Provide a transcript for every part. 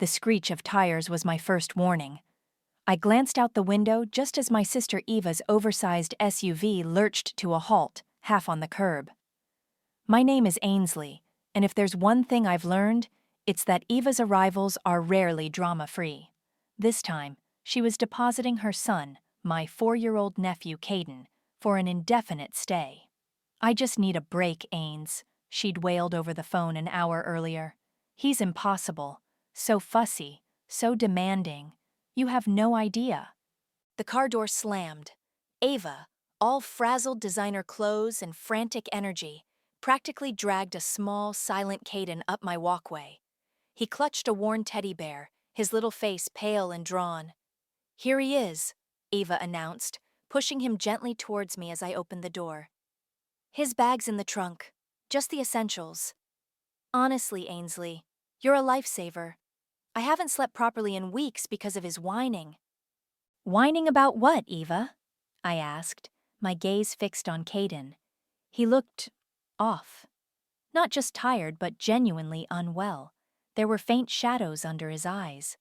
The screech of tires was my first warning. I glanced out the window just as my sister Eva's oversized SUV lurched to a halt, half on the curb. My name is Ainsley, and if there's one thing I've learned, it's that Eva's arrivals are rarely drama-free. This time, she was depositing her son, my 4-year-old nephew Caden, for an indefinite stay. "I just need a break, Ains," she'd wailed over the phone an hour earlier. "He's impossible. So fussy, so demanding. You have no idea." The car door slammed. Ava, all frazzled designer clothes and frantic energy, practically dragged a small, silent Caden up my walkway. He clutched a worn teddy bear, his little face pale and drawn. "Here he is," Ava announced, pushing him gently towards me as I opened the door. "His bag's in the trunk. Just the essentials." "Honestly, Ainsley, you're a lifesaver. I haven't slept properly in weeks because of his whining." "Whining about what, Eva?" I asked, my gaze fixed on Caden. He looked off. Not just tired, but genuinely unwell. There were faint shadows under his eyes.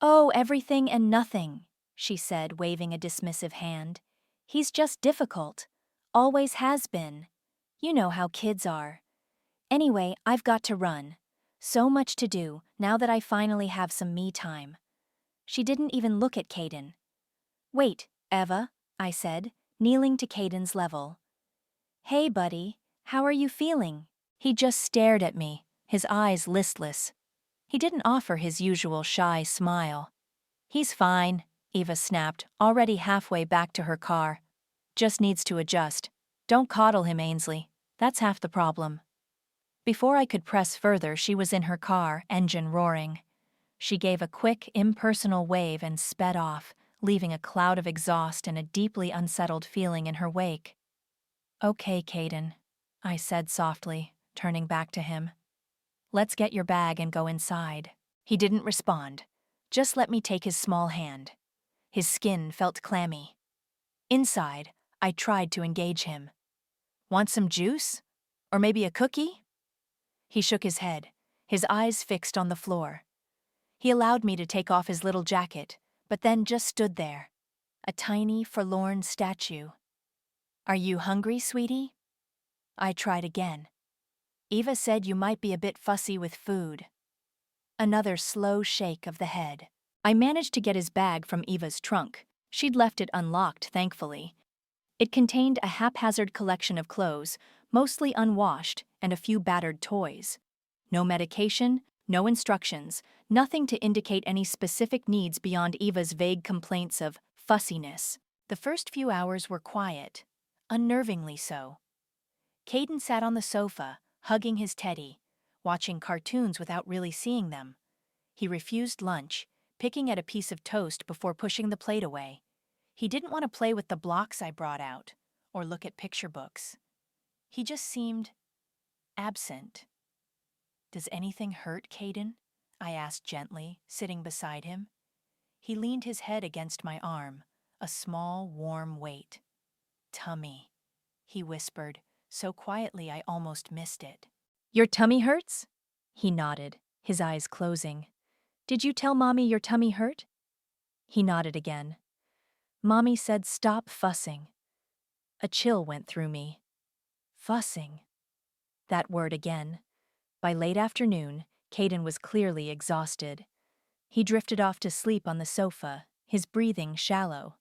"Oh, everything and nothing," she said, waving a dismissive hand. "He's just difficult. Always has been. You know how kids are. Anyway, I've got to run. So much to do, now that I finally have some me time." She didn't even look at Caden. "Wait, Eva," I said, kneeling to Caden's level. "Hey, buddy, how are you feeling?" He just stared at me, his eyes listless. He didn't offer his usual shy smile. "He's fine," Eva snapped, already halfway back to her car. "Just needs to adjust. Don't coddle him, Ainsley. That's half the problem." Before I could press further, she was in her car, engine roaring. She gave a quick, impersonal wave and sped off, leaving a cloud of exhaust and a deeply unsettled feeling in her wake. "Okay, Caden," I said softly, turning back to him. "Let's get your bag and go inside." He didn't respond. Just let me take his small hand. His skin felt clammy. Inside, I tried to engage him. "Want some juice? Or maybe a cookie?" He shook his head, his eyes fixed on the floor. He allowed me to take off his little jacket, but then just stood there, a tiny, forlorn statue. "Are you hungry, sweetie?" I tried again. "Eva said you might be a bit fussy with food." Another slow shake of the head. I managed to get his bag from Eva's trunk. She'd left it unlocked, thankfully. It contained a haphazard collection of clothes, mostly unwashed, and a few battered toys. No medication, no instructions, nothing to indicate any specific needs beyond Eva's vague complaints of fussiness. The first few hours were quiet, unnervingly so. Caden sat on the sofa, hugging his teddy, watching cartoons without really seeing them. He refused lunch, picking at a piece of toast before pushing the plate away. He didn't want to play with the blocks I brought out, or look at picture books. He just seemed absent. "Does anything hurt, Caden?" I asked gently, sitting beside him. He leaned his head against my arm, a small, warm weight. "Tummy," he whispered, so quietly I almost missed it. "Your tummy hurts?" He nodded, his eyes closing. "Did you tell Mommy your tummy hurt?" He nodded again. "Mommy said stop fussing." A chill went through me. Fussing. That word again. By late afternoon, Caden was clearly exhausted. He drifted off to sleep on the sofa, his breathing shallow.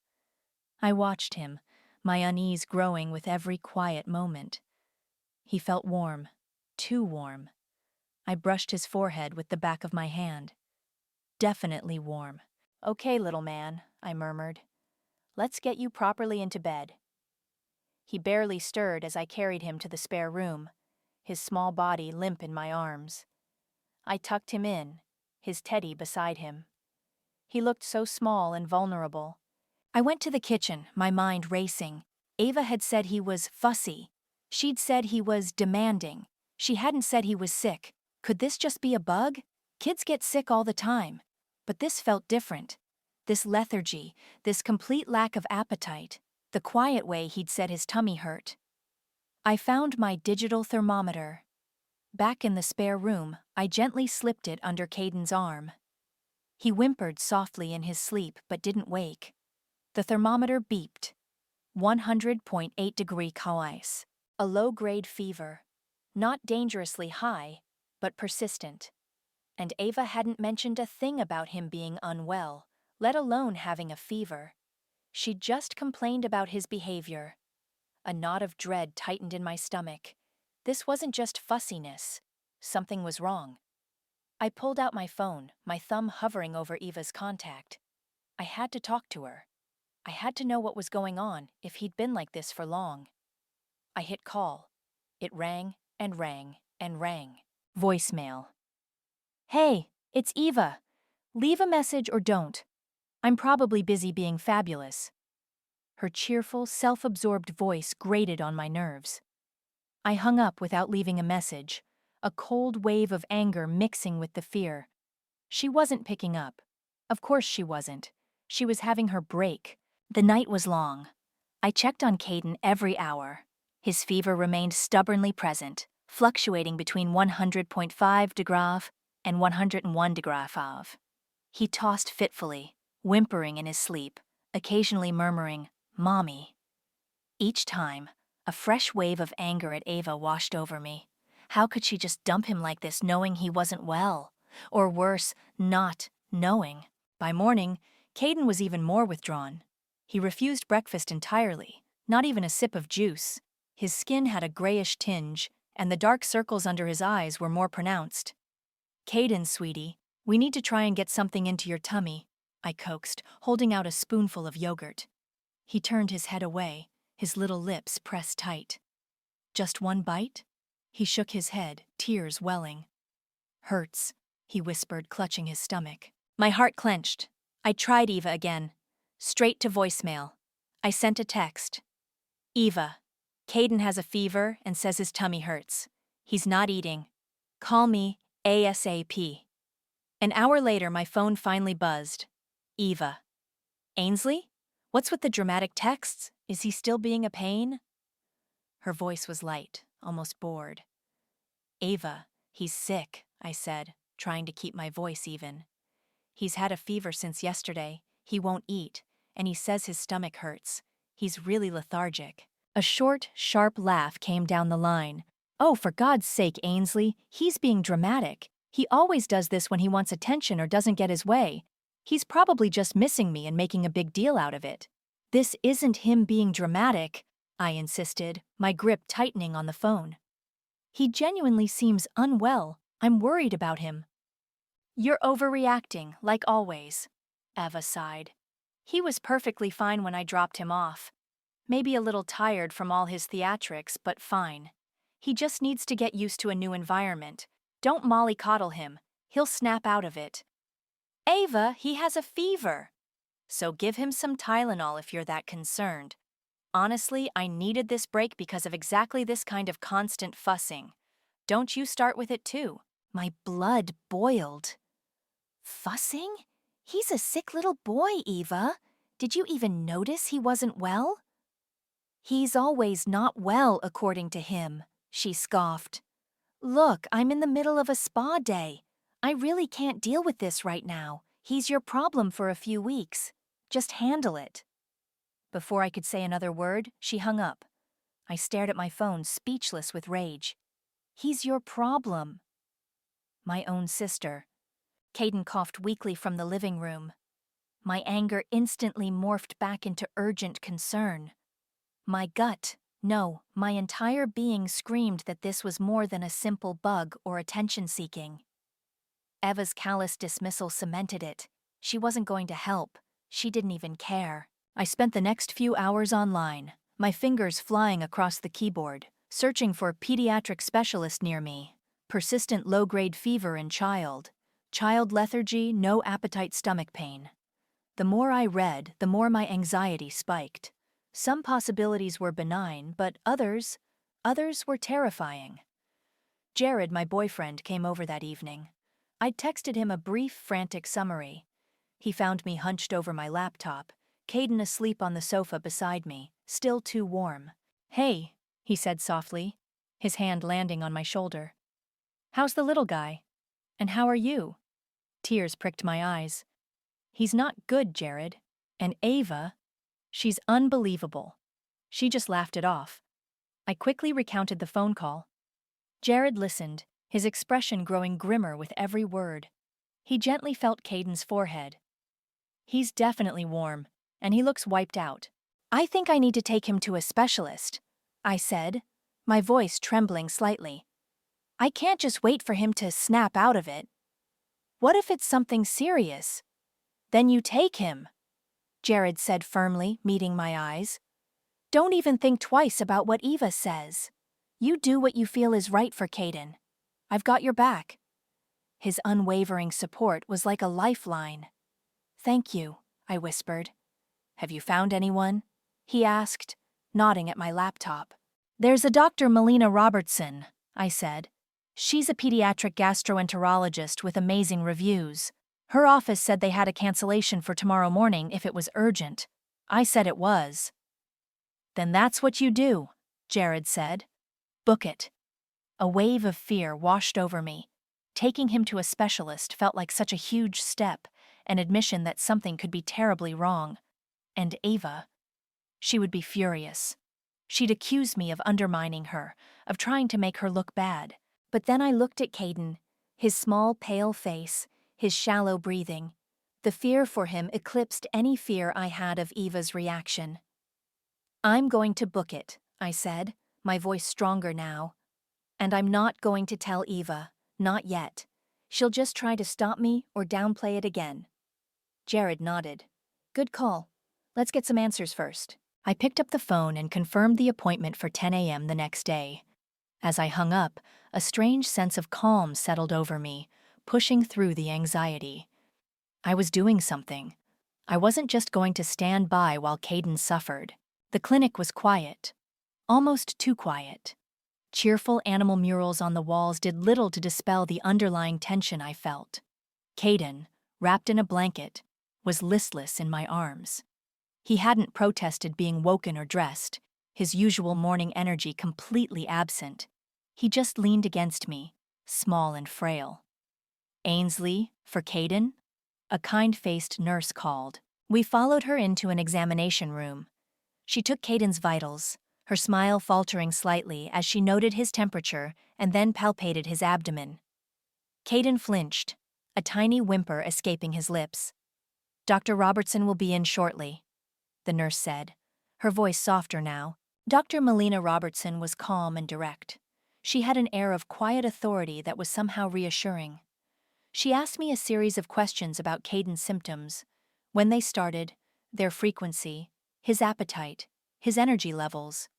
I watched him, my unease growing with every quiet moment. He felt warm, too warm. I brushed his forehead with the back of my hand. Definitely warm. "Okay, little man," I murmured. "Let's get you properly into bed." He barely stirred as I carried him to the spare room, his small body limp in my arms. I tucked him in, his teddy beside him. He looked so small and vulnerable. I went to the kitchen, my mind racing. Ava had said he was fussy. She'd said he was demanding. She hadn't said he was sick. Could this just be a bug? Kids get sick all the time. But this felt different. This lethargy, this complete lack of appetite, the quiet way he'd said his tummy hurt. I found my digital thermometer. Back in the spare room, I gently slipped it under Caden's arm. He whimpered softly in his sleep but didn't wake. The thermometer beeped. 100.8 Celsius. A low-grade fever. Not dangerously high, but persistent. And Ava hadn't mentioned a thing about him being unwell, let alone having a fever. She'd just complained about his behavior. A knot of dread tightened in my stomach. This wasn't just fussiness. Something was wrong. I pulled out my phone, my thumb hovering over Eva's contact. I had to talk to her. I had to know what was going on if he'd been like this for long. I hit call. It rang and rang and rang. Voicemail. Hey, it's Eva. Leave a message or don't. I'm probably busy being fabulous. Her cheerful, self-absorbed voice grated on my nerves. I hung up without leaving a message, a cold wave of anger mixing with the fear. She wasn't picking up. Of course she wasn't. She was having her break. The night was long. I checked on Caden every hour. His fever remained stubbornly present, fluctuating between 100.5 degrees and 101 degrees. He tossed fitfully, whimpering in his sleep, occasionally murmuring, "Mommy." Each time, a fresh wave of anger at Ava washed over me. How could she just dump him like this knowing he wasn't well? Or worse, not knowing. By morning, Caden was even more withdrawn. He refused breakfast entirely, not even a sip of juice. His skin had a grayish tinge, and the dark circles under his eyes were more pronounced. "Caden, sweetie, we need to try and get something into your tummy," I coaxed, holding out a spoonful of yogurt. He turned his head away, his little lips pressed tight. "Just one bite?" He shook his head, tears welling. "Hurts," he whispered, clutching his stomach. My heart clenched. I tried Eva again. Straight to voicemail. I sent a text. "Eva, Caden has a fever and says his tummy hurts. He's not eating. Call me ASAP." An hour later, my phone finally buzzed. Eva. "Ainsley? What's with the dramatic texts? Is he still being a pain?" Her voice was light, almost bored. "Ava, he's sick," I said, trying to keep my voice even. "He's had a fever since yesterday, he won't eat, and he says his stomach hurts. He's really lethargic." A short, sharp laugh came down the line. "Oh, for God's sake, Ainsley, he's being dramatic. He always does this when he wants attention or doesn't get his way. He's probably just missing me and making a big deal out of it." "This isn't him being dramatic," I insisted, my grip tightening on the phone. "He genuinely seems unwell. I'm worried about him." "You're overreacting, like always," Eva sighed. "He was perfectly fine when I dropped him off. Maybe a little tired from all his theatrics, but fine. He just needs to get used to a new environment. Don't mollycoddle him. He'll snap out of it." "Ava, he has a fever." "So give him some Tylenol if you're that concerned. Honestly, I needed this break because of exactly this kind of constant fussing. Don't you start with it too." My blood boiled. "Fussing? He's a sick little boy, Eva. Did you even notice he wasn't well?" "He's always not well, according to him," she scoffed. "Look, I'm in the middle of a spa day. I really can't deal with this right now. He's your problem for a few weeks. Just handle it." Before I could say another word, she hung up. I stared at my phone, speechless with rage. "He's your problem." My own sister. Caden coughed weakly from the living room. My anger instantly morphed back into urgent concern. My gut, no, my entire being screamed that this was more than a simple bug or attention-seeking. Eva's callous dismissal cemented it. She wasn't going to help. She didn't even care. I spent the next few hours online, my fingers flying across the keyboard, searching for a pediatric specialist near me. Persistent low-grade fever in child. Child lethargy, no appetite, stomach pain. The more I read, the more my anxiety spiked. Some possibilities were benign, but others were terrifying. Jared, my boyfriend, came over that evening. I'd texted him a brief, frantic summary. He found me hunched over my laptop, Caden asleep on the sofa beside me, still too warm. "Hey," he said softly, his hand landing on my shoulder. "How's the little guy? And how are you?" Tears pricked my eyes. He's not good, Jared. And Ava, she's unbelievable. She just laughed it off. I quickly recounted the phone call. Jared listened, his expression growing grimmer with every word. He gently felt Caden's forehead. He's definitely warm, and he looks wiped out. I think I need to take him to a specialist, I said, my voice trembling slightly. I can't just wait for him to snap out of it. What if it's something serious? Then you take him, Jared said firmly, meeting my eyes. Don't even think twice about what Eva says. You do what you feel is right for Caden. I've got your back. His unwavering support was like a lifeline. Thank you, I whispered. Have you found anyone? He asked, nodding at my laptop. There's a Dr. Melina Robertson, I said. She's a pediatric gastroenterologist with amazing reviews. Her office said they had a cancellation for tomorrow morning if it was urgent. I said it was. Then that's what you do, Jared said. Book it. A wave of fear washed over me. Taking him to a specialist felt like such a huge step, an admission that something could be terribly wrong. And Ava, she would be furious. She'd accuse me of undermining her, of trying to make her look bad. But then I looked at Caden, his small, pale face, his shallow breathing. The fear for him eclipsed any fear I had of Eva's reaction. I'm going to book it, I said, my voice stronger now. And I'm not going to tell Eva, not yet. She'll just try to stop me or downplay it again. Jared nodded. Good call. Let's get some answers first. I picked up the phone and confirmed the appointment for 10 a.m. the next day. As I hung up, a strange sense of calm settled over me, pushing through the anxiety. I was doing something. I wasn't just going to stand by while Caden suffered. The clinic was quiet. Almost too quiet. Cheerful animal murals on the walls did little to dispel the underlying tension I felt. Caden, wrapped in a blanket, was listless in my arms. He hadn't protested being woken or dressed, his usual morning energy completely absent. He just leaned against me, small and frail. Ainsley, for Caden? A kind-faced nurse called. We followed her into an examination room. She took Caden's vitals, her smile faltering slightly as she noted his temperature and then palpated his abdomen. Caden flinched, a tiny whimper escaping his lips. Dr. Robertson will be in shortly, the nurse said, her voice softer now. Dr. Melina Robertson was calm and direct. She had an air of quiet authority that was somehow reassuring. She asked me a series of questions about Caden's symptoms, when they started, their frequency, his appetite, his energy levels.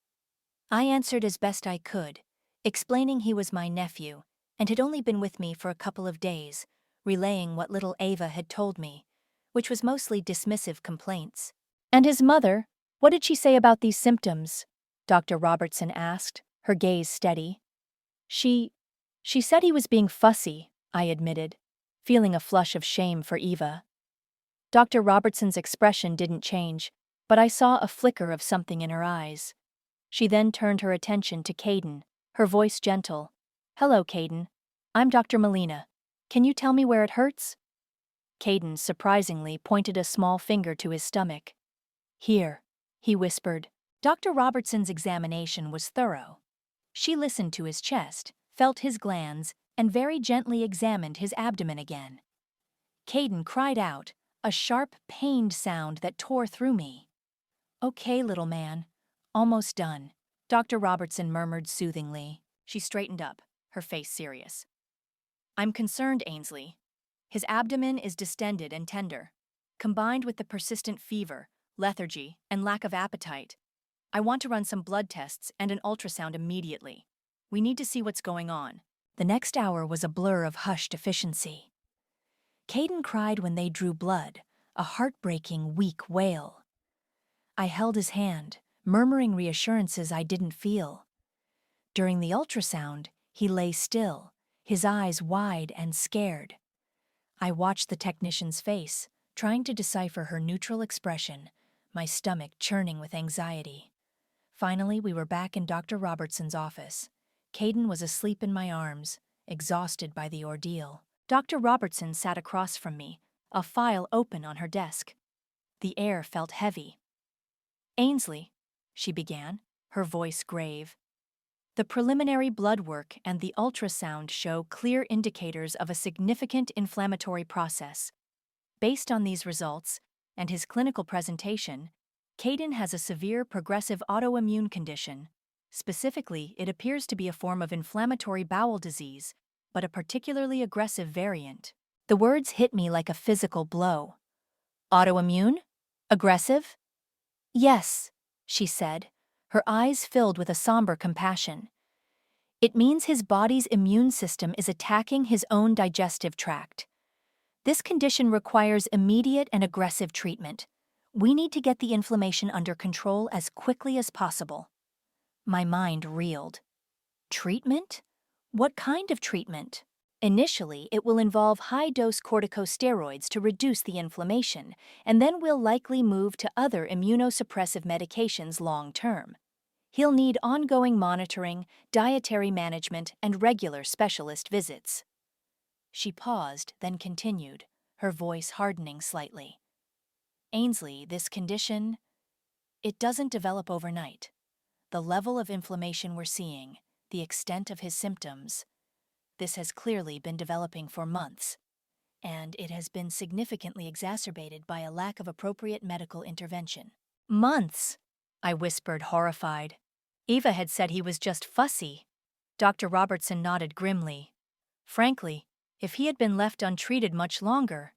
I answered as best I could, explaining he was my nephew and had only been with me for a couple of days, relaying what little Ava had told me, which was mostly dismissive complaints. And his mother, what did she say about these symptoms? Dr. Robertson asked, her gaze steady. She said he was being fussy, I admitted, feeling a flush of shame for Eva. Dr. Robertson's expression didn't change, but I saw a flicker of something in her eyes. She then turned her attention to Caden, her voice gentle. Hello, Caden. I'm Dr. Melina. Can you tell me where it hurts? Caden, surprisingly, pointed a small finger to his stomach. Here, he whispered. Dr. Robertson's examination was thorough. She listened to his chest, felt his glands, and very gently examined his abdomen again. Caden cried out, a sharp, pained sound that tore through me. Okay, little man. Almost done, Dr. Robertson murmured soothingly. She straightened up, her face serious. I'm concerned, Ainsley. His abdomen is distended and tender. Combined with the persistent fever, lethargy, and lack of appetite, I want to run some blood tests and an ultrasound immediately. We need to see what's going on. The next hour was a blur of hushed efficiency. Caden cried when they drew blood, a heartbreaking, weak wail. I held his hand, murmuring reassurances I didn't feel. During the ultrasound, he lay still, his eyes wide and scared. I watched the technician's face, trying to decipher her neutral expression, my stomach churning with anxiety. Finally, we were back in Dr. Robertson's office. Caden was asleep in my arms, exhausted by the ordeal. Dr. Robertson sat across from me, a file open on her desk. The air felt heavy. "Ainsley," she began, her voice grave. "The preliminary blood work and the ultrasound show clear indicators of a significant inflammatory process. Based on these results, and his clinical presentation, Caden has a severe progressive autoimmune condition. Specifically, it appears to be a form of inflammatory bowel disease, but a particularly aggressive variant." The words hit me like a physical blow. "Autoimmune? Aggressive?" "Yes," she said, her eyes filled with a somber compassion. "It means his body's immune system is attacking his own digestive tract. This condition requires immediate and aggressive treatment. We need to get the inflammation under control as quickly as possible." My mind reeled. Treatment? What kind of treatment? Initially, it will involve high-dose corticosteroids to reduce the inflammation, and then we'll likely move to other immunosuppressive medications long-term. He'll need ongoing monitoring, dietary management, and regular specialist visits. She paused, then continued, her voice hardening slightly. "Ainsley, this condition, it doesn't develop overnight. The level of inflammation we're seeing, the extent of his symptoms, this has clearly been developing for months, and it has been significantly exacerbated by a lack of appropriate medical intervention." "Months?" I whispered, horrified. Eva had said he was just fussy. Dr. Robertson nodded grimly. "Frankly, if he had been left untreated much longer,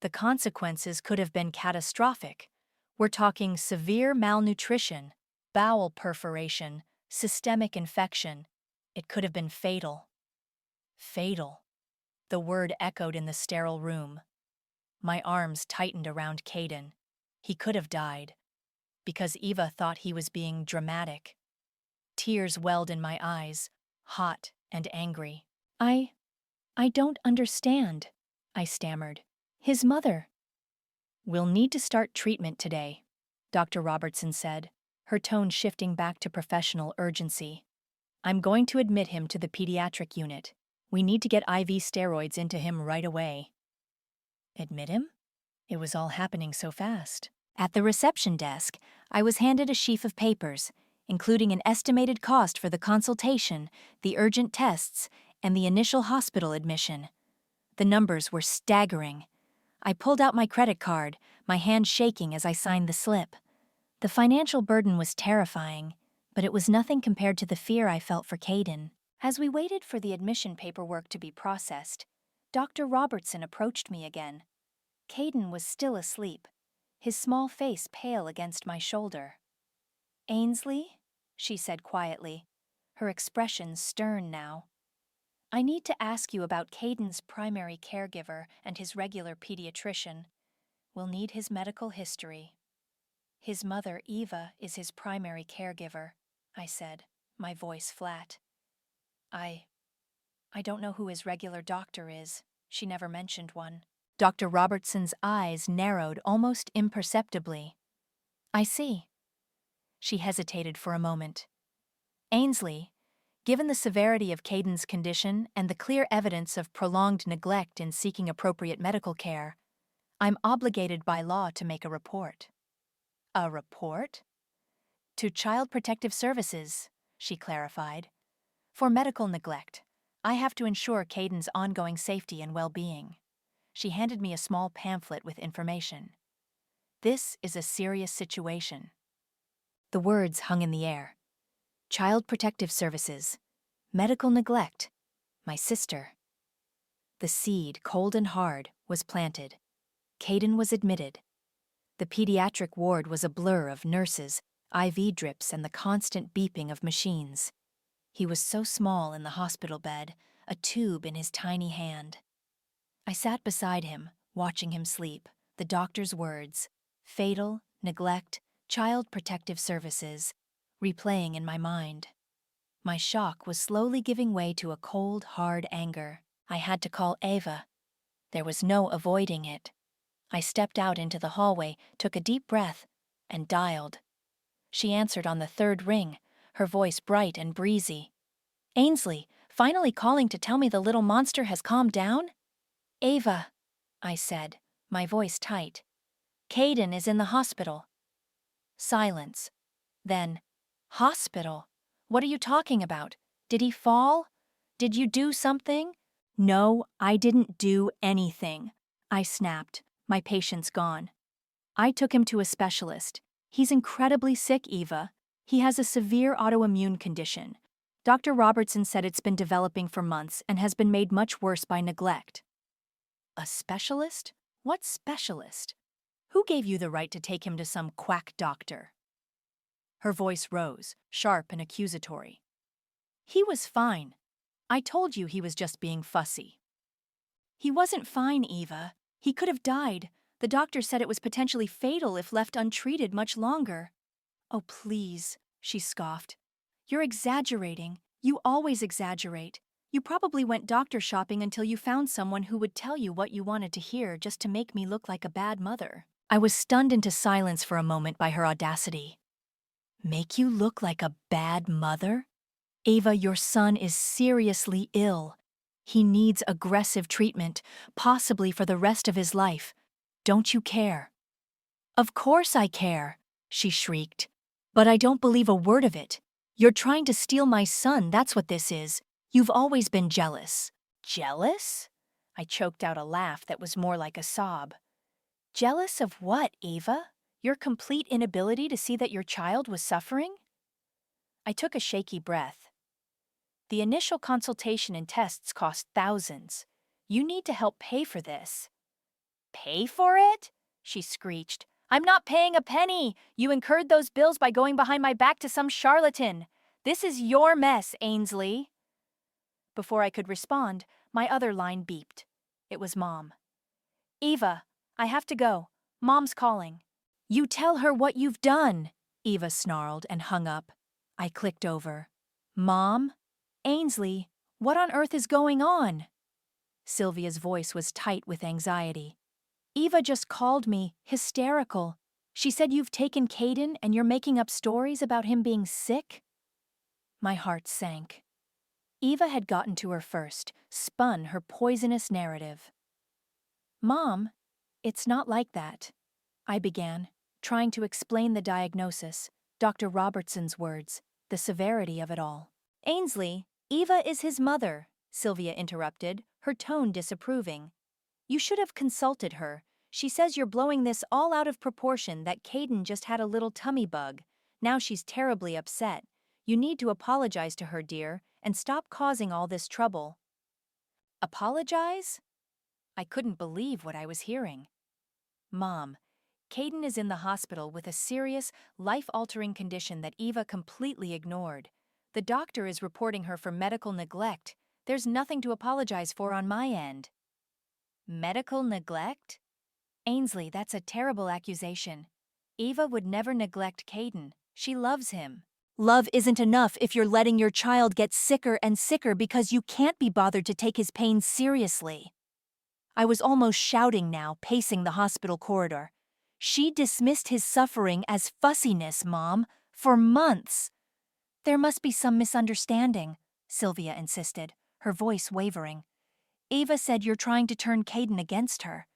the consequences could have been catastrophic. We're talking severe malnutrition, bowel perforation, systemic infection. It could have been fatal." Fatal. The word echoed in the sterile room. My arms tightened around Caden. He could have died. Because Eva thought he was being dramatic. Tears welled in my eyes, hot and angry. I don't understand," I stammered. "His mother." "We'll need to start treatment today," Dr. Robertson said, her tone shifting back to professional urgency. "I'm going to admit him to the pediatric unit. We need to get IV steroids into him right away." Admit him? It was all happening so fast. At the reception desk, I was handed a sheaf of papers, including an estimated cost for the consultation, the urgent tests, and the initial hospital admission. The numbers were staggering. I pulled out my credit card, my hand shaking as I signed the slip. The financial burden was terrifying, but it was nothing compared to the fear I felt for Caden. As we waited for the admission paperwork to be processed, Dr. Robertson approached me again. Caden was still asleep, his small face pale against my shoulder. "Ainsley?" she said quietly, her expression stern now. "I need to ask you about Caden's primary caregiver and his regular pediatrician. We'll need his medical history." "His mother, Eva, is his primary caregiver," I said, my voice flat. I don't know who his regular doctor is. She never mentioned one." Dr. Robertson's eyes narrowed almost imperceptibly. "I see." She hesitated for a moment. "Ainsley, given the severity of Caden's condition and the clear evidence of prolonged neglect in seeking appropriate medical care, I'm obligated by law to make a report." "A report?" "To Child Protective Services," she clarified. "For medical neglect, I have to ensure Caden's ongoing safety and well-being." She handed me a small pamphlet with information. "This is a serious situation." The words hung in the air. Child Protective Services. Medical neglect. My sister. The seed, cold and hard, was planted. Caden was admitted. The pediatric ward was a blur of nurses, IV drips, and the constant beeping of machines. He was so small in the hospital bed, a tube in his tiny hand. I sat beside him, watching him sleep, the doctor's words, fatal, neglect, Child Protective Services, replaying in my mind. My shock was slowly giving way to a cold, hard anger. I had to call Eva. There was no avoiding it. I stepped out into the hallway, took a deep breath, and dialed. She answered on the third ring, her voice bright and breezy. "Ainsley, finally calling to tell me the little monster has calmed down?" Ava, I said, my voice tight. Caden is in the hospital. Silence. Then, hospital? What are you talking about? Did he fall? Did you do something? No, I didn't do anything, I snapped, my patience gone. I took him to a specialist. He's incredibly sick, Eva. He has a severe autoimmune condition. Dr. Robertson said it's been developing for months and has been made much worse by neglect. A specialist? What specialist? Who gave you the right to take him to some quack doctor? Her voice rose, sharp and accusatory. He was fine. I told you he was just being fussy. He wasn't fine, Eva. He could have died. The doctor said it was potentially fatal if left untreated much longer. Oh, please, she scoffed. You're exaggerating. You always exaggerate. You probably went doctor shopping until you found someone who would tell you what you wanted to hear just to make me look like a bad mother. I was stunned into silence for a moment by her audacity. Make you look like a bad mother? Ava, your son is seriously ill. He needs aggressive treatment, possibly for the rest of his life. Don't you care? Of course I care, she shrieked. But I don't believe a word of it. You're trying to steal my son, that's what this is. You've always been jealous. Jealous? I choked out a laugh that was more like a sob. Jealous of what, Ava? Your complete inability to see that your child was suffering? I took a shaky breath. The initial consultation and tests cost thousands. You need to help pay for this. Pay for it? She screeched. I'm not paying a penny. You incurred those bills by going behind my back to some charlatan. This is your mess, Ainsley. Before I could respond, my other line beeped. It was Mom. Eva, I have to go. Mom's calling. You tell her what you've done, Eva snarled and hung up. I clicked over. Mom? Ainsley, what on earth is going on? Sylvia's voice was tight with anxiety. Eva just called me, hysterical. She said you've taken Caden and you're making up stories about him being sick? My heart sank. Eva had gotten to her first, spun her poisonous narrative. Mom, it's not like that, I began, trying to explain the diagnosis, Dr. Robertson's words, the severity of it all. Ainsley, Eva is his mother, Sylvia interrupted, her tone disapproving. You should have consulted her. She says you're blowing this all out of proportion, that Caden just had a little tummy bug. Now she's terribly upset. You need to apologize to her, dear, and stop causing all this trouble. Apologize? I couldn't believe what I was hearing. Mom, Caden is in the hospital with a serious, life-altering condition that Eva completely ignored. The doctor is reporting her for medical neglect. There's nothing to apologize for on my end. Medical neglect? Ainsley, that's a terrible accusation. Eva would never neglect Caden. She loves him. Love isn't enough if you're letting your child get sicker and sicker because you can't be bothered to take his pain seriously. I was almost shouting now, pacing the hospital corridor. She dismissed his suffering as fussiness, Mom, for months. There must be some misunderstanding, Sylvia insisted, her voice wavering. Eva said you're trying to turn Caden against her.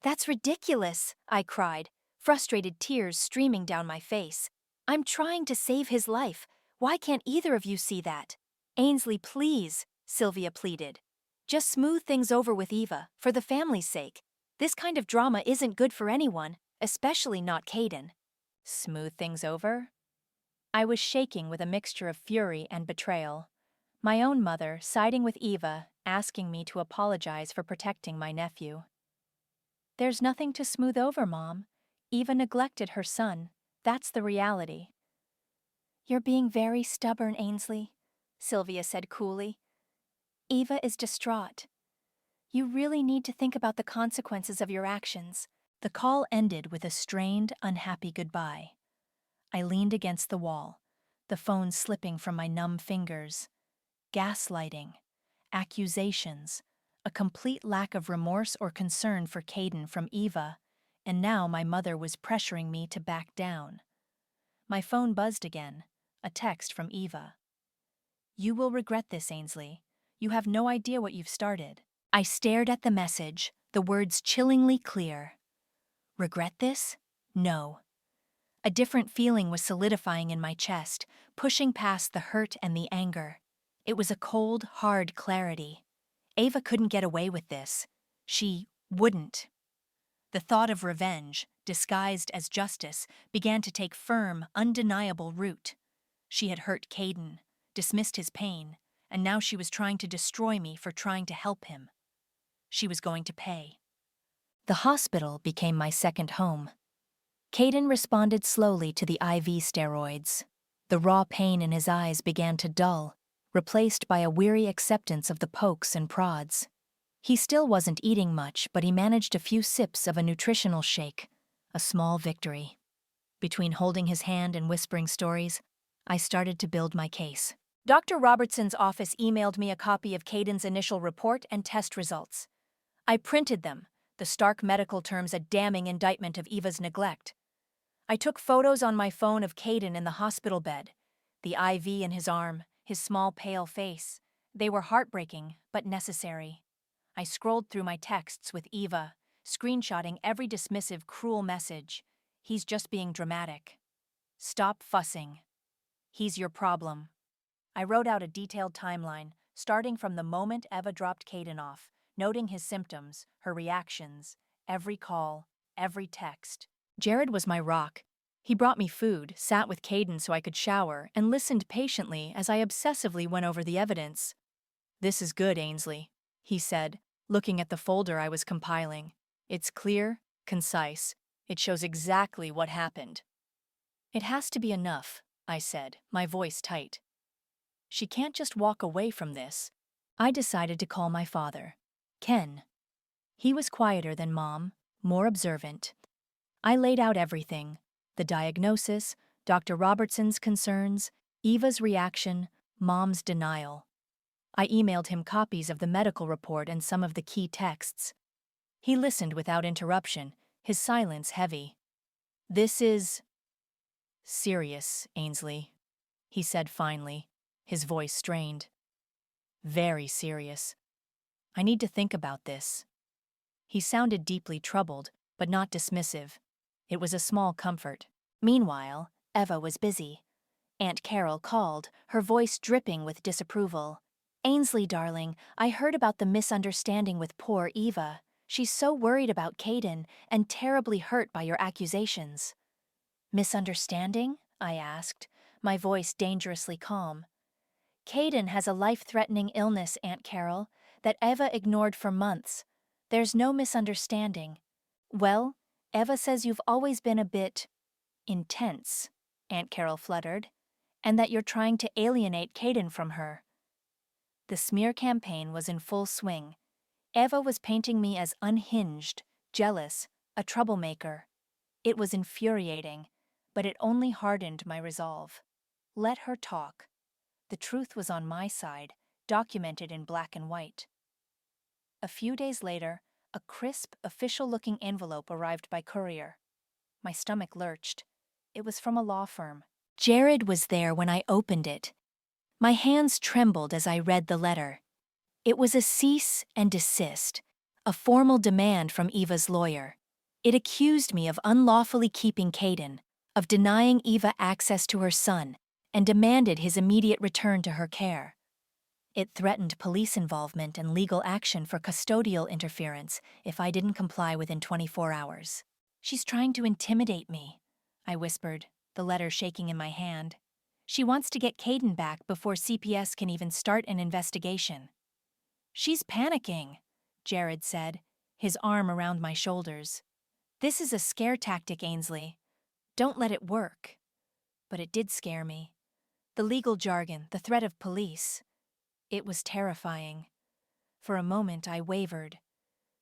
That's ridiculous, I cried, frustrated tears streaming down my face. I'm trying to save his life. Why can't either of you see that? Ainsley, please, Sylvia pleaded. Just smooth things over with Eva, for the family's sake. This kind of drama isn't good for anyone, especially not Caden. Smooth things over? I was shaking with a mixture of fury and betrayal. My own mother, siding with Eva, asking me to apologize for protecting my nephew. There's nothing to smooth over, Mom. Eva neglected her son. That's the reality. You're being very stubborn, Ainsley, Sylvia said coolly. Eva is distraught. You really need to think about the consequences of your actions. The call ended with a strained, unhappy goodbye. I leaned against the wall, the phone slipping from my numb fingers. Gaslighting, accusations, a complete lack of remorse or concern for Caden from Eva, and now my mother was pressuring me to back down. My phone buzzed again, a text from Eva. You will regret this, Ainsley. You have no idea what you've started. I stared at the message, the words chillingly clear. Regret this? No. A different feeling was solidifying in my chest, pushing past the hurt and the anger. It was a cold, hard clarity. Ava couldn't get away with this. She wouldn't. The thought of revenge, disguised as justice, began to take firm, undeniable root. She had hurt Caden, dismissed his pain, and now she was trying to destroy me for trying to help him. She was going to pay. The hospital became my second home. Caden responded slowly to the IV steroids. The raw pain in his eyes began to dull, replaced by a weary acceptance of the pokes and prods. He still wasn't eating much, but he managed a few sips of a nutritional shake, a small victory. Between holding his hand and whispering stories, I started to build my case. Dr. Robertson's office emailed me a copy of Caden's initial report and test results. I printed them, the stark medical terms a damning indictment of Eva's neglect. I took photos on my phone of Caden in the hospital bed, the IV in his arm, his small pale face. They were heartbreaking, but necessary. I scrolled through my texts with Eva, screenshotting every dismissive, cruel message. He's just being dramatic. Stop fussing. He's your problem. I wrote out a detailed timeline, starting from the moment Eva dropped Caden off, noting his symptoms, her reactions, every call, every text. Jared was my rock. He brought me food, sat with Caden so I could shower, and listened patiently as I obsessively went over the evidence. "This is good, Ainsley," he said, looking at the folder I was compiling. "It's clear, concise. It shows exactly what happened." "It has to be enough," I said, my voice tight. "She can't just walk away from this." I decided to call my father, Ken. He was quieter than Mom, more observant. I laid out everything: the diagnosis, Dr. Robertson's concerns, Eva's reaction, Mom's denial. I emailed him copies of the medical report and some of the key texts. He listened without interruption, his silence heavy. "This is serious, Ainsley," he said finally, his voice strained. "Very serious. I need to think about this." He sounded deeply troubled, but not dismissive. It was a small comfort. Meanwhile, Eva was busy. Aunt Carol called, her voice dripping with disapproval. "Ainsley, darling, I heard about the misunderstanding with poor Eva. She's so worried about Caden and terribly hurt by your accusations." "Misunderstanding?" I asked, my voice dangerously calm. "Caden has a life-threatening illness, Aunt Carol, that Eva ignored for months. There's no misunderstanding." "Well, Eva says you've always been a bit intense," Aunt Carol fluttered, "and that you're trying to alienate Caden from her." The smear campaign was in full swing. Eva was painting me as unhinged, jealous, a troublemaker. It was infuriating, but it only hardened my resolve. Let her talk. The truth was on my side, documented in black and white. A few days later, a crisp, official-looking envelope arrived by courier. My stomach lurched. It was from a law firm. Jared was there when I opened it. My hands trembled as I read the letter. It was a cease and desist, a formal demand from Eva's lawyer. It accused me of unlawfully keeping Caden, of denying Eva access to her son, and demanded his immediate return to her care. It threatened police involvement and legal action for custodial interference if I didn't comply within 24 hours. "She's trying to intimidate me," I whispered, the letter shaking in my hand. "She wants to get Caden back before CPS can even start an investigation." "She's panicking," Jared said, his arm around my shoulders. "This is a scare tactic, Ainsley. Don't let it work." But it did scare me. The legal jargon, the threat of police. It was terrifying. For a moment, I wavered.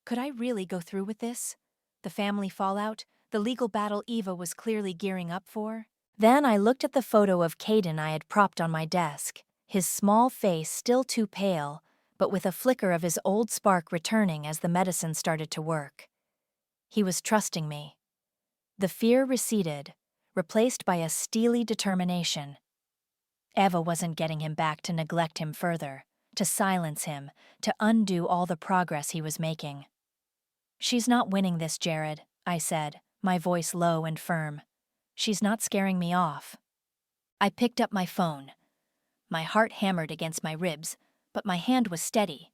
Could I really go through with this? The family fallout, the legal battle Eva was clearly gearing up for? Then I looked at the photo of Caden I had propped on my desk, his small face still too pale, but with a flicker of his old spark returning as the medicine started to work. He was trusting me. The fear receded, replaced by a steely determination. Eva wasn't getting him back to neglect him further, to silence him, to undo all the progress he was making. "She's not winning this, Jared," I said, my voice low and firm. "She's not scaring me off." I picked up my phone. My heart hammered against my ribs, but my hand was steady.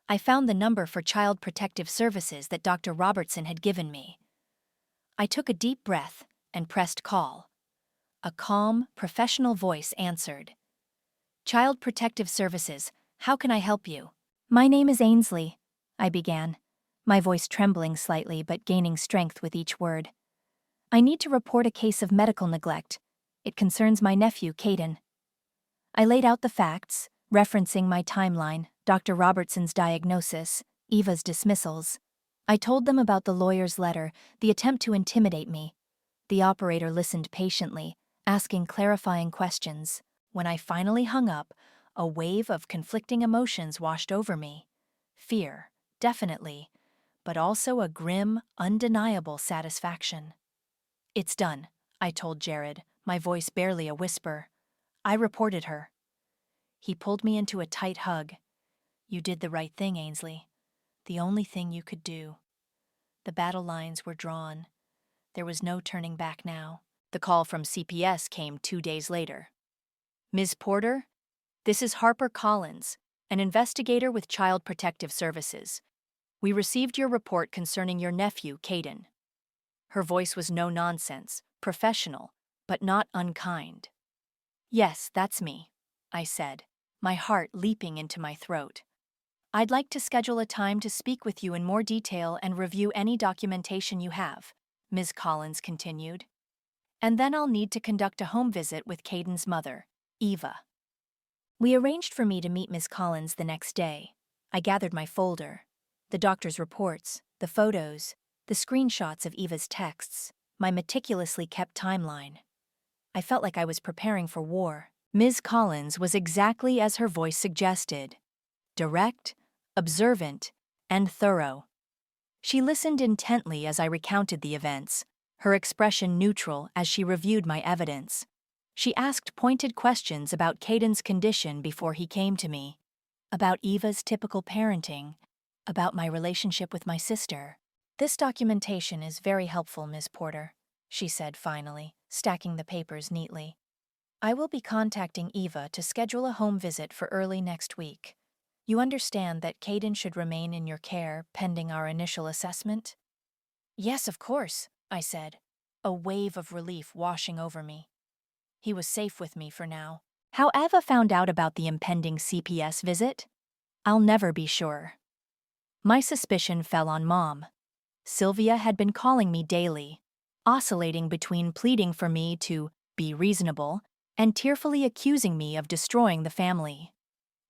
I found the number for Child Protective Services that Dr. Robertson had given me. I took a deep breath and pressed call. A calm, professional voice answered. "Child Protective Services, how can I help you?" "My name is Ainsley," I began, my voice trembling slightly but gaining strength with each word. "I need to report a case of medical neglect. It concerns my nephew, Caden." I laid out the facts, referencing my timeline, Dr. Robertson's diagnosis, Eva's dismissals. I told them about the lawyer's letter, the attempt to intimidate me. The operator listened patiently, asking clarifying questions. When I finally hung up, a wave of conflicting emotions washed over me. Fear, definitely, but also a grim, undeniable satisfaction. "It's done," I told Jared, my voice barely a whisper. "I reported her." He pulled me into a tight hug. "You did the right thing, Ainsley. The only thing you could do." The battle lines were drawn. There was no turning back now. The call from CPS came 2 days later. "Ms. Porter, this is Harper Collins, an investigator with Child Protective Services. We received your report concerning your nephew, Caden." Her voice was no nonsense, professional, but not unkind. "Yes, that's me," I said, my heart leaping into my throat. "I'd like to schedule a time to speak with you in more detail and review any documentation you have," Ms. Collins continued. "And then I'll need to conduct a home visit with Caden's mother, Eva." We arranged for me to meet Ms. Collins the next day. I gathered my folder, the doctor's reports, the photos, the screenshots of Eva's texts, my meticulously kept timeline. I felt like I was preparing for war. Ms. Collins was exactly as her voice suggested: direct, observant, and thorough. She listened intently as I recounted the events, her expression neutral as she reviewed my evidence. She asked pointed questions about Caden's condition before he came to me, about Eva's typical parenting, about my relationship with my sister. "This documentation is very helpful, Ms. Porter," she said finally, stacking the papers neatly. "I will be contacting Eva to schedule a home visit for early next week. You understand that Caden should remain in your care pending our initial assessment?" "Yes, of course," I said, a wave of relief washing over me. He was safe with me for now. How Eva found out about the impending CPS visit? I'll never be sure. My suspicion fell on Mom. Sylvia had been calling me daily, oscillating between pleading for me to be reasonable and tearfully accusing me of destroying the family.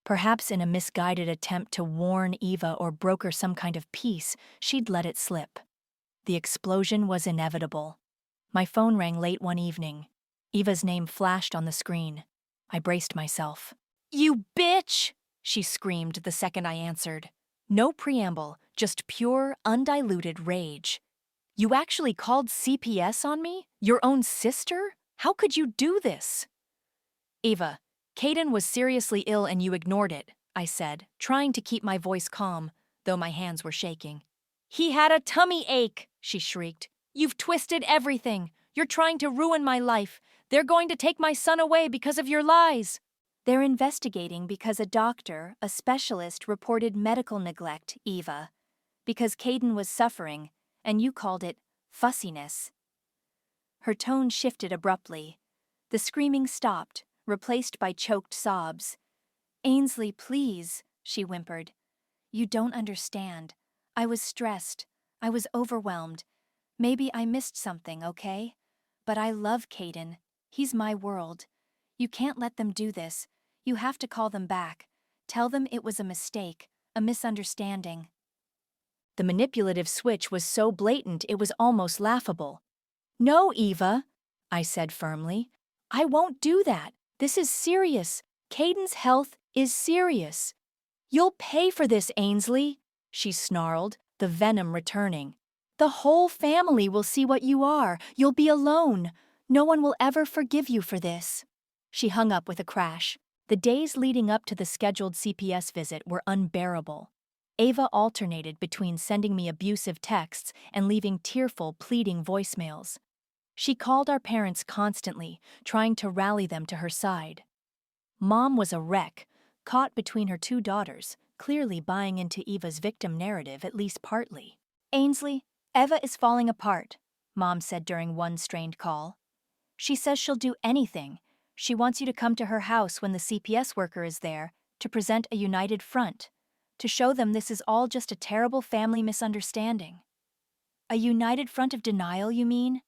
Perhaps in a misguided attempt to warn Eva or broker some kind of peace, she'd let it slip. The explosion was inevitable. My phone rang late one evening. Eva's name flashed on the screen. I braced myself. "You bitch!" she screamed the second I answered. No preamble, just pure, undiluted rage. "You actually called CPS on me? Your own sister? How could you do this?" "Eva, Caden was seriously ill and you ignored it," I said, trying to keep my voice calm, though my hands were shaking. "He had a tummy ache," she shrieked. "You've twisted everything. You're trying to ruin my life. They're going to take my son away because of your lies." "They're investigating because a doctor, a specialist, reported medical neglect, Eva. Because Caden was suffering, and you called it fussiness." Her tone shifted abruptly. The screaming stopped, replaced by choked sobs. "Ainsley, please," she whimpered. "You don't understand. I was stressed. I was overwhelmed. Maybe I missed something, okay? But I love Caden. He's my world. You can't let them do this. You have to call them back. Tell them it was a mistake, a misunderstanding." The manipulative switch was so blatant it was almost laughable. "No, Eva," I said firmly. "I won't do that. This is serious. Caden's health is serious." "You'll pay for this, Ainsley," she snarled, the venom returning. "The whole family will see what you are. You'll be alone. No one will ever forgive you for this." She hung up with a crash. The days leading up to the scheduled CPS visit were unbearable. Ava alternated between sending me abusive texts and leaving tearful, pleading voicemails. She called our parents constantly, trying to rally them to her side. Mom was a wreck, caught between her two daughters, clearly buying into Eva's victim narrative at least partly. "Ainsley, Eva is falling apart," Mom said during one strained call. "She says she'll do anything. She wants you to come to her house when the CPS worker is there to present a united front, to show them this is all just a terrible family misunderstanding." "A united front of denial, you mean?"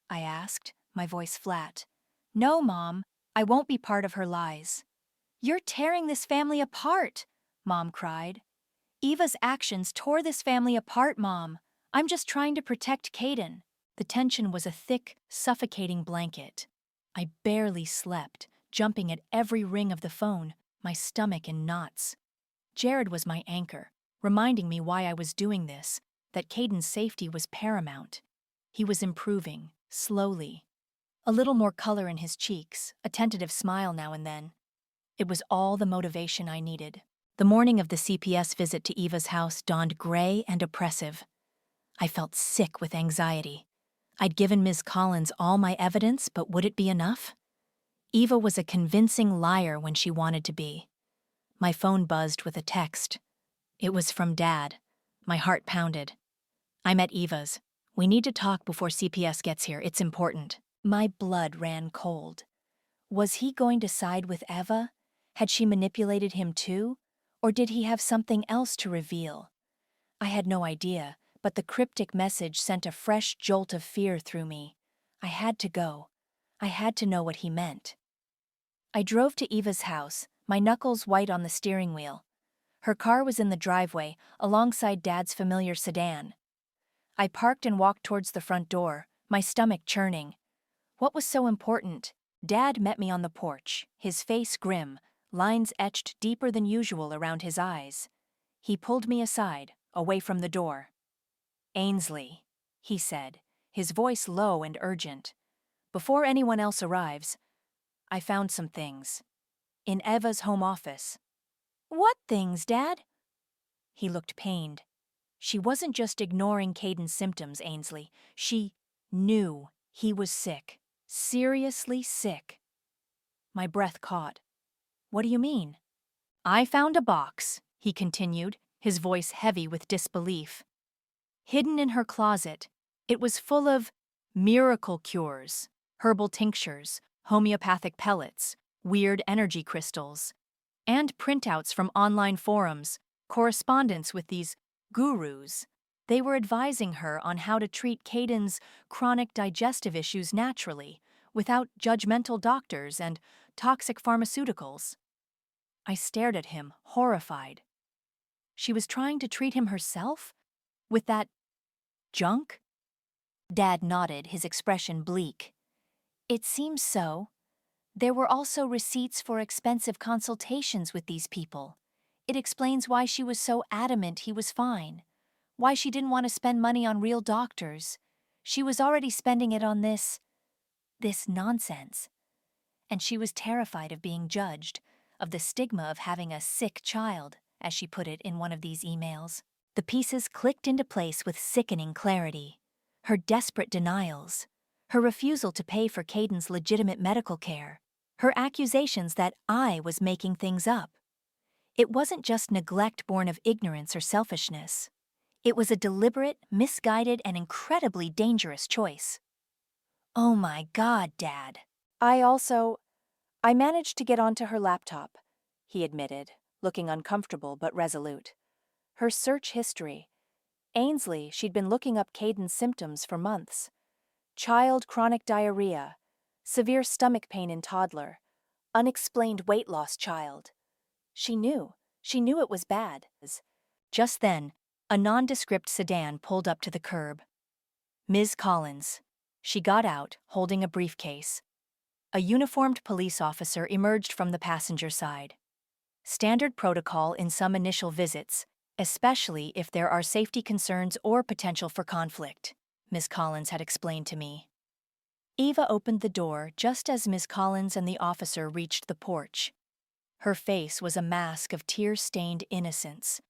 I asked, my voice flat. "No, Mom, I won't be part of her lies." "You're tearing this family apart," Mom cried. "Eva's actions tore this family apart, Mom. I'm just trying to protect Caden." The tension was a thick, suffocating blanket. I barely slept, jumping at every ring of the phone, my stomach in knots. Jared was my anchor, reminding me why I was doing this, that Caden's safety was paramount. He was improving, slowly. A little more color in his cheeks, a tentative smile now and then. It was all the motivation I needed. The morning of the CPS visit to Eva's house dawned gray and oppressive. I felt sick with anxiety. I'd given Ms. Collins all my evidence, but would it be enough? Eva was a convincing liar when she wanted to be. My phone buzzed with a text. It was from Dad. My heart pounded. "I'm at Eva's. We need to talk before CPS gets here. It's important." My blood ran cold. Was he going to side with Eva? Had she manipulated him too? Or did he have something else to reveal? I had no idea, but the cryptic message sent a fresh jolt of fear through me. I had to go. I had to know what he meant. I drove to Eva's house, my knuckles white on the steering wheel. Her car was in the driveway, alongside Dad's familiar sedan. I parked and walked towards the front door, my stomach churning. What was so important? Dad met me on the porch, his face grim, lines etched deeper than usual around his eyes. He pulled me aside, away from the door. "Ainsley," he said, his voice low and urgent. "Before anyone else arrives, I found some things. In Eva's home office." "What things, Dad?" He looked pained. "She wasn't just ignoring Caden's symptoms, Ainsley. She knew he was sick. Seriously sick." My breath caught. "What do you mean?" "I found a box," he continued, his voice heavy with disbelief. "Hidden in her closet, it was full of miracle cures, herbal tinctures, homeopathic pellets, weird energy crystals, and printouts from online forums, correspondence with these gurus. They were advising her on how to treat Caden's chronic digestive issues naturally, without judgmental doctors and toxic pharmaceuticals." I stared at him, horrified. She was trying to treat him herself? With that junk? Dad nodded, his expression bleak. "It seems so. There were also receipts for expensive consultations with these people. It explains why she was so adamant he was fine, why she didn't want to spend money on real doctors. She was already spending it on this nonsense. And she was terrified of being judged, of the stigma of having a sick child, as she put it in one of these emails. The pieces clicked into place with sickening clarity. Her desperate denials, her refusal to pay for Caden's legitimate medical care, her accusations that I was making things up. It wasn't just neglect born of ignorance or selfishness. It was a deliberate, misguided, and incredibly dangerous choice. "Oh my God, Dad." I managed to get onto her laptop," he admitted, looking uncomfortable but resolute. "Her search history. Ainsley, she'd been looking up Caden's symptoms for months. Child chronic diarrhea, severe stomach pain in toddler, unexplained weight loss child. She knew it was bad." Just then, a nondescript sedan pulled up to the curb. Ms. Collins. She got out, holding a briefcase. A uniformed police officer emerged from the passenger side. Standard protocol in some initial visits, especially if there are safety concerns or potential for conflict, Ms. Collins had explained to me. Eva opened the door just as Ms. Collins and the officer reached the porch. Her face was a mask of tear-stained innocence.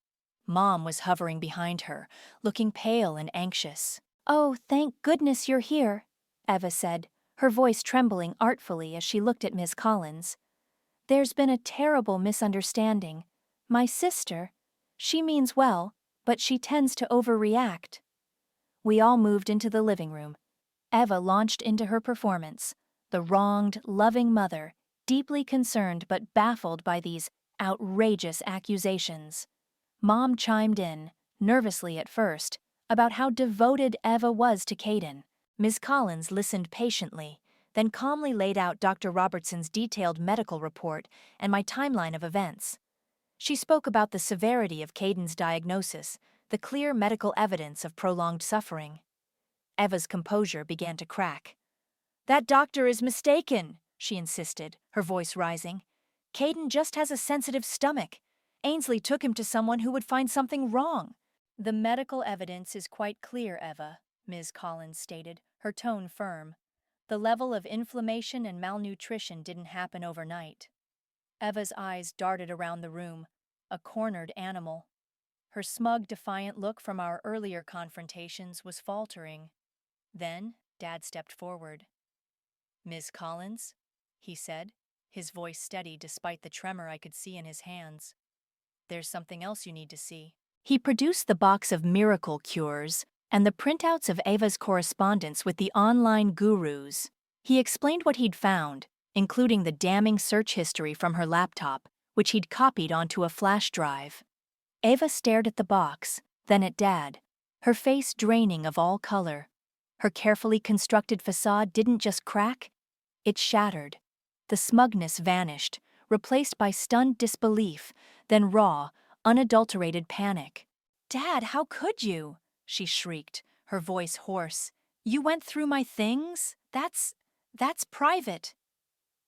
Mom was hovering behind her, looking pale and anxious. "Oh, thank goodness you're here," Eva said, her voice trembling artfully as she looked at Ms. Collins. "There's been a terrible misunderstanding. My sister, she means well, but she tends to overreact." We all moved into the living room. Eva launched into her performance, the wronged, loving mother, deeply concerned but baffled by these outrageous accusations. Mom chimed in, nervously at first, about how devoted Eva was to Caden. Ms. Collins listened patiently, then calmly laid out Dr. Robertson's detailed medical report and my timeline of events. She spoke about the severity of Caden's diagnosis, the clear medical evidence of prolonged suffering. Eva's composure began to crack. "That doctor is mistaken," she insisted, her voice rising. "Caden just has a sensitive stomach. Ainsley took him to someone who would find something wrong." "The medical evidence is quite clear, Eva," Ms. Collins stated, her tone firm. "The level of inflammation and malnutrition didn't happen overnight." Eva's eyes darted around the room, a cornered animal. Her smug, defiant look from our earlier confrontations was faltering. Then, Dad stepped forward. "Ms. Collins," he said, his voice steady despite the tremor I could see in his hands. "There's something else you need to see." He produced the box of miracle cures and the printouts of Eva's correspondence with the online gurus. He explained what he'd found, including the damning search history from her laptop, which he'd copied onto a flash drive. Eva stared at the box, then at Dad, her face draining of all color. Her carefully constructed facade didn't just crack, it shattered. The smugness vanished, replaced by stunned disbelief, then raw, unadulterated panic. "Dad, how could you?" she shrieked, her voice hoarse. "You went through my things? That's private."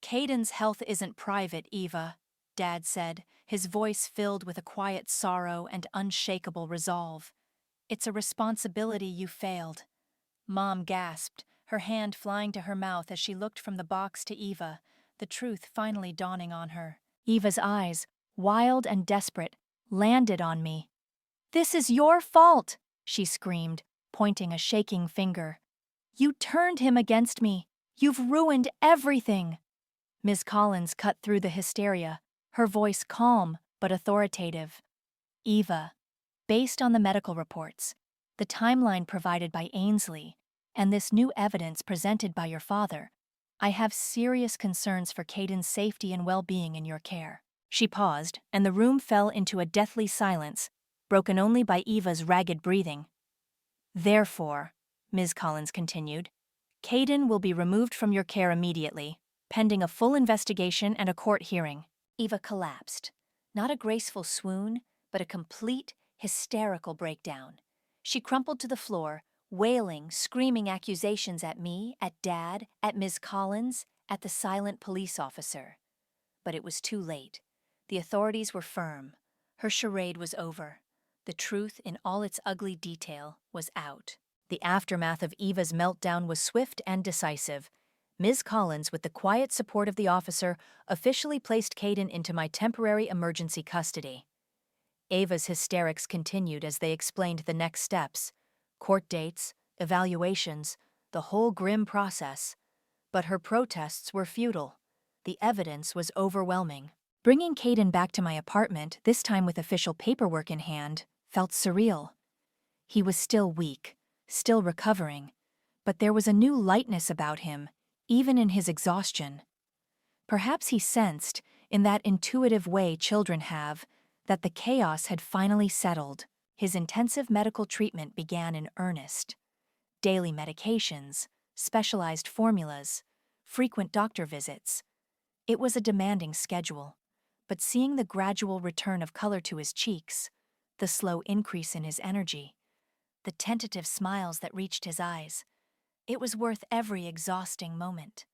"Caden's health isn't private, Eva," Dad said, his voice filled with a quiet sorrow and unshakable resolve. "It's a responsibility you failed." Mom gasped, her hand flying to her mouth as she looked from the box to Eva, the truth finally dawning on her. Eva's eyes, wild and desperate, landed on me. "This is your fault," she screamed, pointing a shaking finger. "You turned him against me. You've ruined everything." Ms. Collins cut through the hysteria, her voice calm but authoritative. "Eva, based on the medical reports, the timeline provided by Ainsley, and this new evidence presented by your father, I have serious concerns for Caden's safety and well-being in your care." She paused, and the room fell into a deathly silence, broken only by Eva's ragged breathing. "Therefore," Ms. Collins continued, "Caden will be removed from your care immediately, pending a full investigation and a court hearing." Eva collapsed. Not a graceful swoon, but a complete, hysterical breakdown. She crumpled to the floor, wailing, screaming accusations at me, at Dad, at Ms. Collins, at the silent police officer. But it was too late. The authorities were firm. Her charade was over. The truth, in all its ugly detail, was out. The aftermath of Eva's meltdown was swift and decisive. Ms. Collins, with the quiet support of the officer, officially placed Caden into my temporary emergency custody. Eva's hysterics continued as they explained the next steps: court dates, evaluations, the whole grim process. But her protests were futile. The evidence was overwhelming. Bringing Caden back to my apartment, this time with official paperwork in hand, felt surreal. He was still weak, still recovering, but there was a new lightness about him, even in his exhaustion. Perhaps he sensed, in that intuitive way children have, that the chaos had finally settled. His intensive medical treatment began in earnest. Daily medications, specialized formulas, frequent doctor visits. It was a demanding schedule, but seeing the gradual return of color to his cheeks, the slow increase in his energy, the tentative smiles that reached his eyes, it was worth every exhausting moment.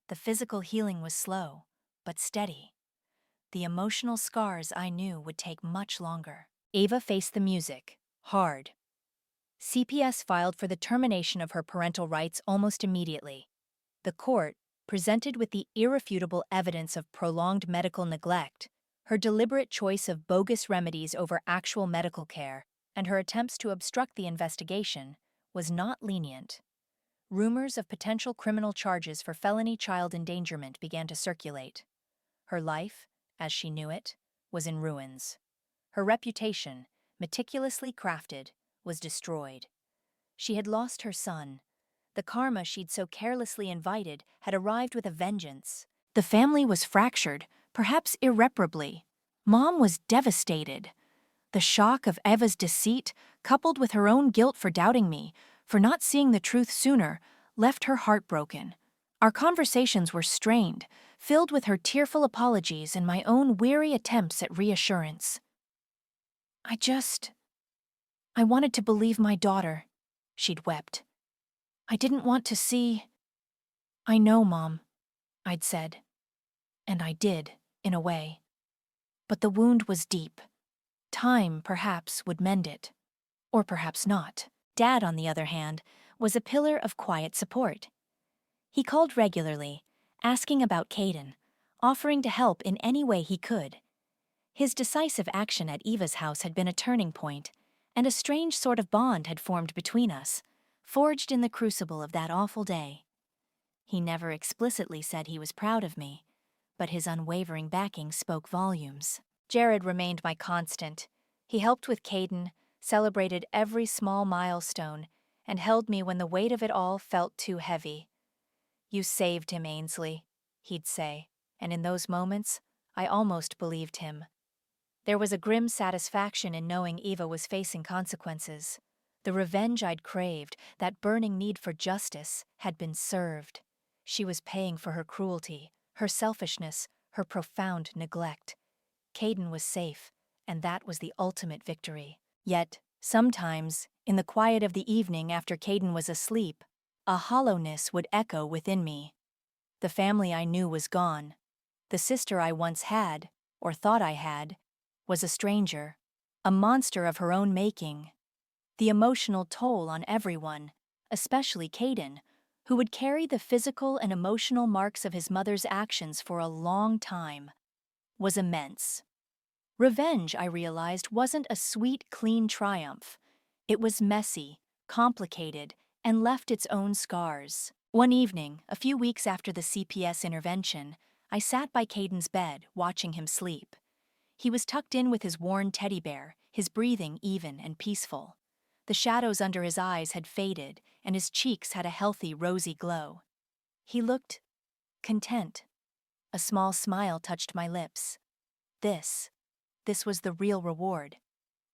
The physical healing was slow, but steady. The emotional scars I knew would take much longer. Eva faced the music, hard. CPS filed for the termination of her parental rights almost immediately. The court, presented with the irrefutable evidence of prolonged medical neglect, Her deliberate choice of bogus remedies over actual medical care and her attempts to obstruct the investigation was not lenient. Rumors of potential criminal charges for felony child endangerment began to circulate. Her life, as she knew it, was in ruins. Her reputation, meticulously crafted, was destroyed. She had lost her son. The karma she'd so carelessly invited had arrived with a vengeance. The family was fractured, perhaps irreparably. Mom was devastated. The shock of Eva's deceit, coupled with her own guilt for doubting me, for not seeing the truth sooner, left her heartbroken. Our conversations were strained, filled with her tearful apologies and my own weary attempts at reassurance. I wanted to believe my daughter, she'd wept. I didn't want to see. I know, Mom, I'd said. And I did, in a way. But the wound was deep. Time, perhaps, would mend it. Or perhaps not. Dad, on the other hand, was a pillar of quiet support. He called regularly, asking about Caden, offering to help in any way he could. His decisive action at Eva's house had been a turning point, and a strange sort of bond had formed between us, forged in the crucible of that awful day. He never explicitly said he was proud of me, but his unwavering backing spoke volumes. Jared remained my constant. He helped with Caden, celebrated every small milestone, and held me when the weight of it all felt too heavy. "You saved him, Ainsley," he'd say, and in those moments, I almost believed him. There was a grim satisfaction in knowing Eva was facing consequences. The revenge I'd craved, that burning need for justice, had been served. She was paying for her cruelty, her selfishness, her profound neglect. Caden was safe, and that was the ultimate victory. Yet, sometimes, in the quiet of the evening after Caden was asleep, a hollowness would echo within me. The family I knew was gone. The sister I once had, or thought I had, was a stranger, a monster of her own making. The emotional toll on everyone, especially Caden, who would carry the physical and emotional marks of his mother's actions for a long time, was immense. Revenge, I realized, wasn't a sweet, clean triumph. It was messy, complicated, and left its own scars. One evening, a few weeks after the CPS intervention, I sat by Caden's bed, watching him sleep. He was tucked in with his worn teddy bear, his breathing even and peaceful. The shadows under his eyes had faded, and his cheeks had a healthy, rosy glow. He looked content. A small smile touched my lips. This was the real reward.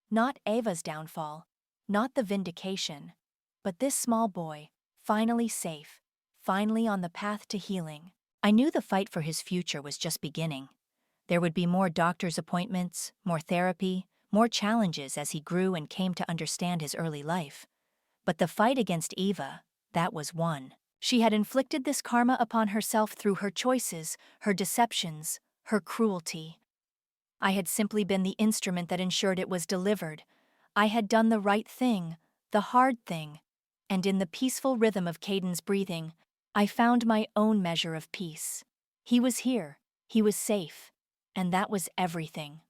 Not Ava's downfall, not the vindication, but this small boy, finally safe, finally on the path to healing. I knew the fight for his future was just beginning. There would be more doctor's appointments, more therapy, more challenges as he grew and came to understand his early life. But the fight against Eva, that was won. She had inflicted this karma upon herself through her choices, her deceptions, her cruelty. I had simply been the instrument that ensured it was delivered. I had done the right thing, the hard thing, and in the peaceful rhythm of Caden's breathing, I found my own measure of peace. He was here, he was safe, and that was everything.